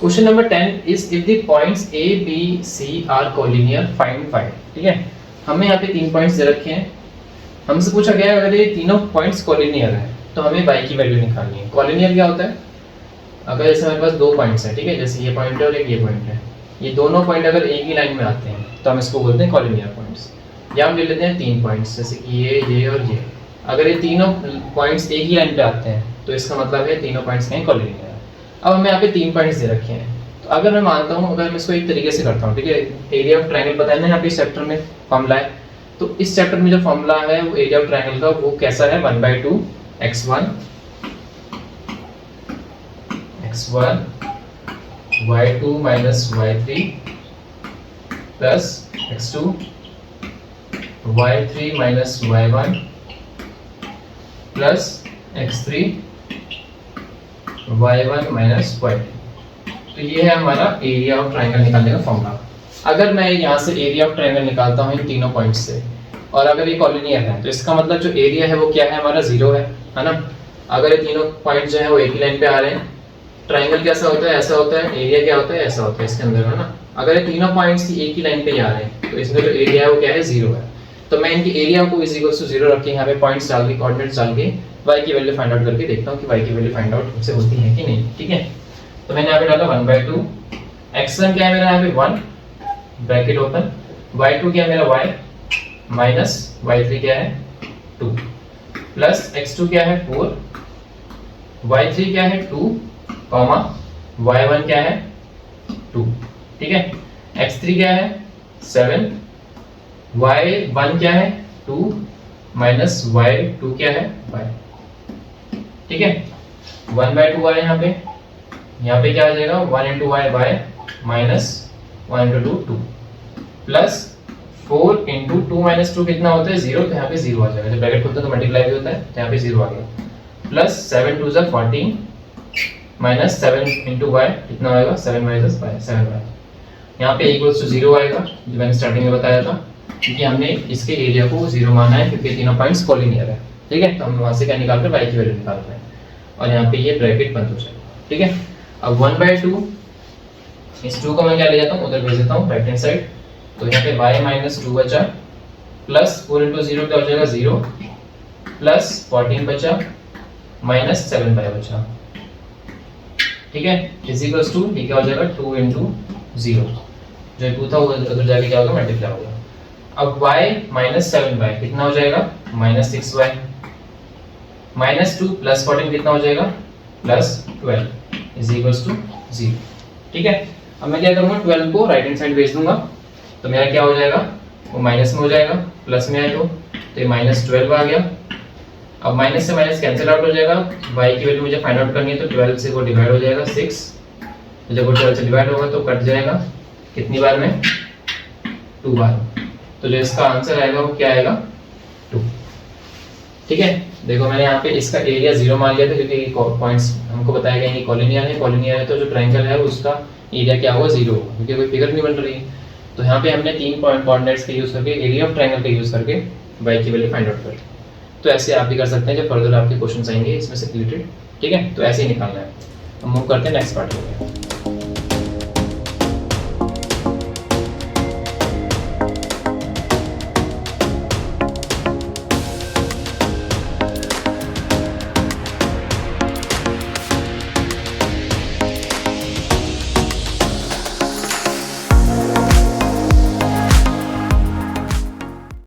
Question number 10 is if the points A B C are collinear find five. ठीक है, हमें यहाँ पे 3 पॉइंट्स दे रखे हैं। हमसे पूछा गया है अगर ये तीनों पॉइंट्स कोलिनियर है तो हमें y की वैल्यू निकालनी है। कोलिनियर क्या होता है? अगर जैसे हमारे पास 2 पॉइंट्स हैं, ठीक है, जैसे ये पॉइंट है और एक ये पॉइंट है, ये दोनों पॉइंट अगर एक ही लाइन में आते हैं तो हम इसको बोलते हैं कोलिनियर पॉइंट्स। या हम ले लेते हैं 3 पॉइंट्स, जैसे कि ये और ये। अगर ये तीनों पॉइंट्स एक ही लाइन पे आते हैं तो इसका मतलब है तीनों पॉइंट्स कहीं कोलिनियर है। अब हमें यहाँ पे 3 पॉइंट्स दे रखे हैं, तो अगर मैं मानता हूँ, अगर मैं इसको एक तरीके से करता हूँ, ठीक है, एरिया ऑफ ट्रायंगल पता है ना, यहाँ पे इस चैप्टर में फॉर्मूला है, तो इस चैप्टर में जो फॉर्मूला है वो एरिया ऑफ ट्रायंगल का वो कैसा है, 1/2 x1 y2 minus y3 plus x2 y3 minus y1 plus x3 y1 minus y2। तो ये है हमारा एरिया ऑफ ट्रायंगल निकालने का फॉर्मूला। अगर मैं यहाँ से एरिया ऑफ ट्रायंगल निकालता हूँ इन तीनों पॉइंट्स से, और अगर ये कॉलिनियर है तो इसका मतलब जो एरिया है वो क्या है, हमारा 0 है ना। अगर ये तीनों पॉइंट जो है वो एक ही लाइन पे आ रहे हैं, ट्रायंगल कैसा होता है, ऐसा होता है, एरिया क्या होता है, ऐसा होता है इसके अंदर, है ना। अगर ये तीनों पॉइंट्स की एक ही लाइन पे आ रहे हैं तो इसमें जो एरिया है वो क्या है, 0 है। तो मैं इनकी एरिया को इज इक्वल टू 0 रख के यहाँ पे पॉइंट्स डाल के, कोऑर्डिनेट्स डाल के y की वैल्यू फाइंड आउट करके देखता हूँ कि y की वैल्यू फाइंड आउट मुझसे होती है कि नहीं। ठीक है, तो मैंने यहाँ पे डाला 1/2, x1 क्या है मेरा यहाँ पे 1 ब्रैकेट ओपन, y2 क्या है मेरा y माइनस y3 क्या है 2 प्लस x2 क्या है 4, y3 क्या है 2 कॉमा y1 क्या है 2। ठीक है, x3 क्या है 7, y1 क्या है 2 माइनस y2 क्या है 5। ठीक है, 1/2 आया यहाँ पे क्या आ जाएगा, 1 into y by minus 1 into 2 plus 4 into 2 minus 2 कितना होता है 0, तो यहाँ पे 0 आ जाएगा। जब ब्रैकेट खोलते हैं तो मल्टीप्लाई भी होता है, तो यहाँ पे 0 आ गया, प्लस 7 2 = 14 माइनस 7 into y कितना आएगा 7 minus 5 7y। यहाँ पे इक्वल्स टू 0 आएगा, जो मैंने स्टार्टिंग में बताया था, क्योंकि हमने इसके एरिया को 0 माना है क्योंकि तीनों पॉइंट्स कोलिनियर है। ठीक है, तो हम वहाँ से क्या निकाल रहे हैं, y की वैल्यू निकाल रहे हैं, और यहाँ पे ये ब्रैकेट बंद हो जाएगा। ठीक है, अब 1/2 इस 2 को मैं क्या ले जाता हूँ, उधर भेज देता हूँ राइट हैंड साइड, तो यहाँ पे y माइनस 2 बचा, प्लस 4 into 0 क्या हो जाएगा 0, प्लस 14 बचा माइनस 7y बचा। ठीक है, इज इक्वल्स टू ये क्या हो जाएगा 2 into 0, जो 2 था वो उधर जाके क्या होगा मल्टीप्लाई होगा। अब y माइनस 7y कितना हो जाएगा माइनस 6y, माइनस 2 प्लस 14 कितना हो जाएगा प्लस 12 इज इक्वल्स टू 0। ठीक है, अब मैं क्या करूँगा 12 को राइट हैंड साइड भेज दूंगा, तो मेरा क्या हो जाएगा, वो माइनस में हो जाएगा, प्लस में आएगा तो ये माइनस 12 आ गया। अब माइनस से माइनस कैंसिल आउट हो जाएगा, y की वैल्यू मुझे फाइंड आउट करनी है, तो 12 से वो डिवाइड हो जाएगा 6, तो जब वो 12 से डिवाइड होगा तो कट जाएगा कितनी बार में 2 बार, तो जो इसका आंसर आएगा वो क्या आएगा 2। ठीक है, देखो मैंने यहाँ पे इसका एरिया 0 मान लिया था क्योंकि पॉइंट्स हमको बताया गया है कि कॉलिनियर है तो जो ट्रायंगल है उसका एरिया क्या होगा 0 होगा, क्योंकि कोई फिगर नहीं बन रही है। तो यहाँ पे हमने 3 पॉइंट कोऑर्डिनेट्स का यूज करके एरिया ऑफ ट्रायंगल का यूज करके y की वैल्यू फाइंड आउट कर। तो ऐसे आप भी कर सकते हैं जब फर्दर आपके क्वेश्चंस आएंगे इसमें से रिलेटेड। ठीक है, तो ऐसे ही निकालना है। हम मूव करते हैं नेक्स्ट पार्ट में।